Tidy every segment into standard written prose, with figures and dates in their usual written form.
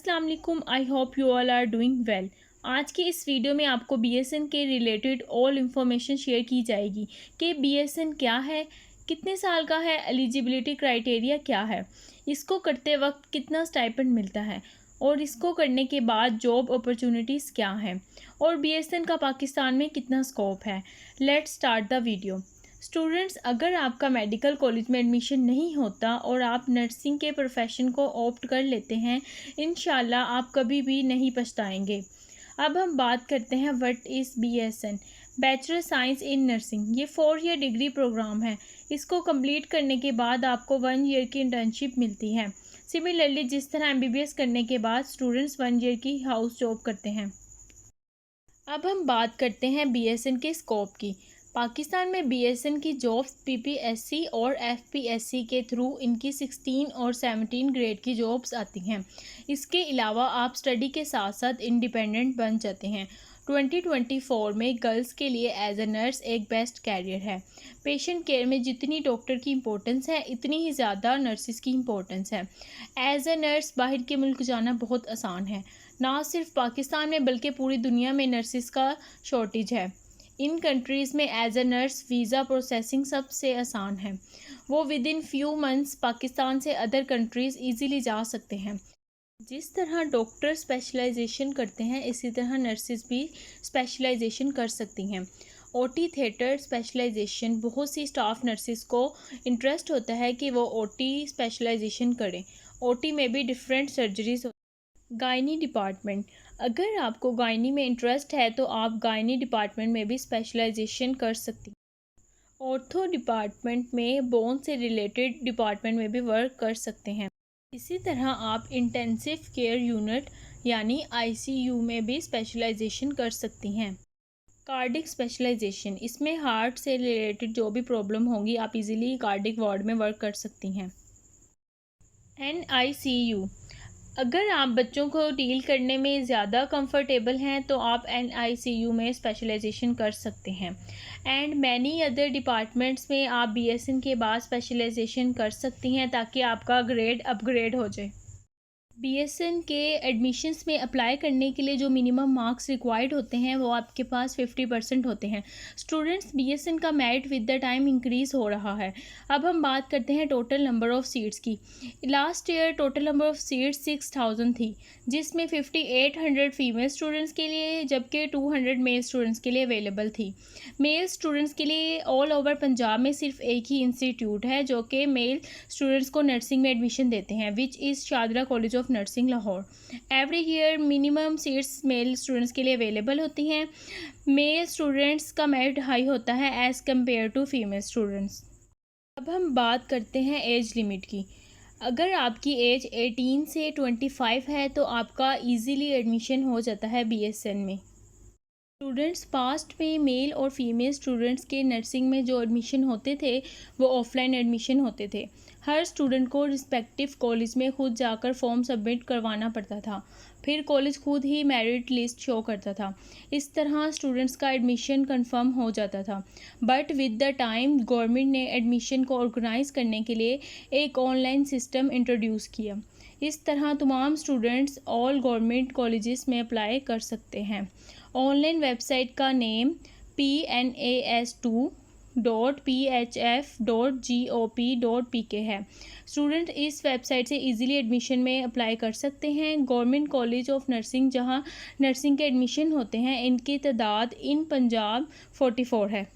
अस्सलाम वालेकुम। I hope you all are doing well. आज की इस वीडियो में आपको बीएसएन के रिलेटेड ऑल इन्फॉर्मेशन शेयर की जाएगी कि बीएसएन क्या है, कितने साल का है, एलिजिबिलिटी क्राइटेरिया क्या है, इसको करते वक्त कितना स्टाइपेंड मिलता है और इसको करने के बाद जॉब अपॉर्चुनिटीज़ क्या हैं और बीएसएन का पाकिस्तान में कितना स्कोप है। Let's start the video. Students, अगर आपका मेडिकल कॉलेज में एडमिशन नहीं होता और आप नर्सिंग के प्रोफेशन को ऑप्ट कर लेते हैं, इंशाल्लाह आप कभी भी नहीं पछताएंगे। अब हम बात करते हैं what is BSN, bachelor science in nursing. ये 4 ईयर डिग्री प्रोग्राम है। इसको कंप्लीट करने के बाद आपको 1 ईयर की इंटर्नशिप मिलती है। सिमिलरली जिस तरह एमबीबीएस करने के बाद स्टूडेंट्स 1 ईयर की हाउस जॉब करते हैं। अब हम बात करते हैं बीएसएन के स्कोप की। पाकिस्तान में बीएसएन की जॉब्स पीपीएससी और एफपीएससी के थ्रू इनकी 16 और 17 ग्रेड की जॉब्स आती हैं। इसके अलावा आप स्टडी के साथ साथ इंडिपेंडेंट बन जाते हैं। 2024 में गर्ल्स के लिए एज अ नर्स एक बेस्ट कैरियर है। पेशेंट केयर में जितनी डॉक्टर की इम्पोर्टेंस है इतनी ही ज़्यादा नर्सिस की इम्पोर्टेंस है। एज अ नर्स बाहर के मुल्क जाना बहुत आसान है। ना सिर्फ पाकिस्तान में बल्कि पूरी दुनिया में नर्सिस का शॉर्टेज है। इन कंट्रीज़ में as a nurse visa processing सबसे आसान है। वो within few months Pakistan से अदर कंट्रीज़ इजीली जा सकते हैं। जिस तरह डॉक्टर स्पेशलाइजेशन करते हैं इसी तरह नर्सिस भी स्पेशलाइजेशन कर सकती हैं। ओटी थिएटर स्पेशलाइजेशन, बहुत सी स्टाफ नर्सिस को इंटरेस्ट होता है कि वो ओटी स्पेशलाइजेशन करें। ओटी में भी डिफरेंट सर्जरीज। गायनी डिपार्टमेंट, अगर आपको गायनी में इंटरेस्ट है तो आप गायनी डिपार्टमेंट में भी स्पेशलाइजेशन कर सकती हैं। ऑर्थो डिपार्टमेंट में बोन से रिलेटेड डिपार्टमेंट में भी वर्क कर सकते हैं। इसी तरह आप इंटेंसिव केयर यूनिट यानी आईसीयू में भी स्पेशलाइजेशन कर सकती हैं। कार्डिक स्पेशलाइजेशन, इसमें हार्ट से रिलेटेड जो भी प्रॉब्लम होंगी आप इजीली कार्डिक वार्ड में वर्क कर सकती हैं। एनआईसीयू, अगर आप बच्चों को डील करने में ज़्यादा कंफर्टेबल हैं तो आप एनआईसीयू में स्पेशलाइजेशन कर सकते हैं। एंड मैनी अदर डिपार्टमेंट्स में आप बीएसएन के बाद स्पेशलाइजेशन कर सकती हैं ताकि आपका ग्रेड अपग्रेड हो जाए। बीएसएन के एडमिशन्स में अप्लाई करने के लिए जो मिनिमम मार्क्स रिक्वायर्ड होते हैं वो आपके पास 50% होते हैं। स्टूडेंट्स, बीएसएन का merit with the time increase हो रहा है। अब हम बात करते हैं टोटल नंबर ऑफ़ सीट्स की। Last year total number of seats 6000 थी, जिसमें 5800 फीमेल स्टूडेंट्स के लिए जबकि 200 मेल स्टूडेंट्स के लिए अवेलेबल थी। मेल स्टूडेंट्स के लिए ऑल ओवर पंजाब में सिर्फ एक ही इंस्टीट्यूट है जो कि मेल स्टूडेंट्स को नर्सिंग में एडमिशन देते हैं, which is Shahdara college of nursing Lahore. Every year minimum seats male students के लिए अवेलेबल होती हैं। मेल स्टूडेंट्स का मेरिट हाई होता है as compare to female students. अब हम बात करते हैं एज लिमिट की। अगर आपकी एज 18 से 25 है तो आपका ईजीली एडमिशन हो जाता है बीएसएन में। स्टूडेंट्स, पास्ट में मेल और फीमेल स्टूडेंट्स के नर्सिंग में जो एडमिशन होते थे वो ऑफलाइन एडमिशन होते थे। हर स्टूडेंट को रिस्पेक्टिव कॉलेज में खुद जाकर फॉर्म सबमिट करवाना पड़ता था, फिर कॉलेज खुद ही मेरिट लिस्ट शो करता था। इस तरह स्टूडेंट्स का एडमिशन कंफर्म हो जाता था। But with the time government ने एडमिशन को ऑर्गेनाइज करने के लिए एक ऑनलाइन सिस्टम इंट्रोड्यूस किया। इस तरह तमाम स्टूडेंट्स ऑल गवर्नमेंट कॉलेजेस में अप्लाई कर सकते हैं। ऑनलाइन वेबसाइट का नेम PNAS2.PHF.GOP.PK है। स्टूडेंट इस वेबसाइट से इजीली एडमिशन में अप्लाई कर सकते हैं। गवर्नमेंट कॉलेज ऑफ नर्सिंग जहां नर्सिंग के एडमिशन होते हैं इनकी तादाद इन पंजाब 44 है।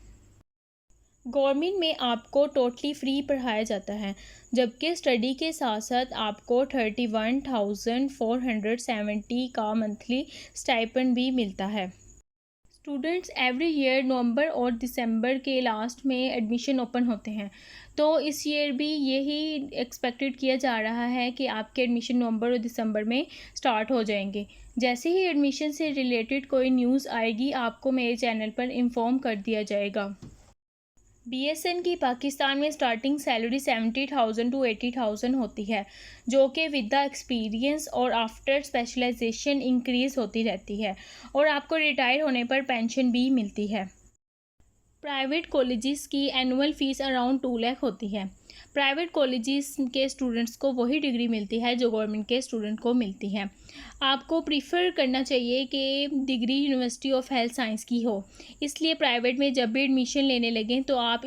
गवर्नमेंट में आपको टोटली फ्री पढ़ाया जाता है, जबकि स्टडी के साथ साथ आपको 31,470 का मंथली स्टाइपेंड भी मिलता है। स्टूडेंट्स, एवरी ईयर नवंबर और दिसंबर के लास्ट में एडमिशन ओपन होते हैं, तो इस ईयर भी यही एक्सपेक्टेड किया जा रहा है कि आपके एडमिशन नवंबर और दिसंबर में स्टार्ट हो जाएंगे। जैसे ही एडमिशन से रिलेटेड कोई न्यूज़ आएगी आपको मेरे चैनल पर इन्फॉर्म कर दिया जाएगा। बीएसएन की पाकिस्तान में स्टार्टिंग सैलरी 70,000 to 80,000 होती है, जो कि विद द एक्सपीरियंस और आफ्टर स्पेशलाइजेशन इंक्रीज़ होती रहती है और आपको रिटायर होने पर पेंशन भी मिलती है। प्राइवेट कॉलेजेस की एनुअल फ़ीस अराउंड 2 लाख होती है। प्राइवेट कॉलेजेस के स्टूडेंट्स को वही डिग्री मिलती है जो गवर्नमेंट के स्टूडेंट को मिलती है। आपको प्रीफर करना चाहिए कि degree university of health science की हो। इसलिए प्राइवेट में जब भी एडमिशन लेने लगें तो आप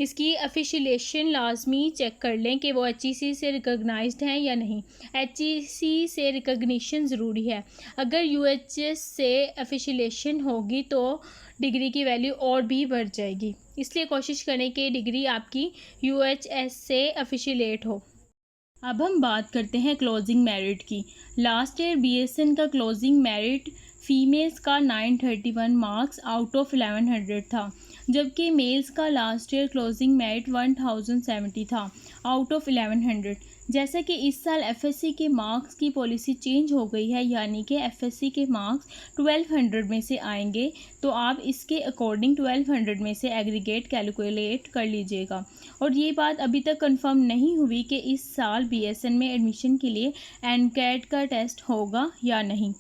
इसकी अफिशिएशन लाजमी चेक कर लें कि वो HEC से रिकॉग्नाइज्ड हैं या नहीं। HEC से रिकॉग्निशन ज़रूरी है। अगर UHS से अफिशिएशन होगी तो डिग्री की वैल्यू और भी बढ़ जाएगी। इसलिए कोशिश करें कि डिग्री आपकी UHS से अफिशिएट हो। अब हम बात करते हैं क्लोजिंग मेरिट की। लास्ट ईयर BSN का क्लोजिंग मेरिट फीमेल्स का 931 मार्क्स आउट ऑफ 1100 था, जबकि मेल्स का लास्ट ईयर क्लोजिंग मेरिट 1070 था आउट ऑफ 1100। जैसा कि इस साल FSC के मार्क्स की पॉलिसी चेंज हो गई है, यानी कि FSC के मार्क्स 1200 में से आएंगे, तो आप इसके अकॉर्डिंग 1200 में से एग्रीगेट कैलकुलेट कर लीजिएगा। और ये बात अभी तक कंफर्म नहीं हुई कि इस साल BSN में एडमिशन के लिए NCAT का टेस्ट होगा या नहीं।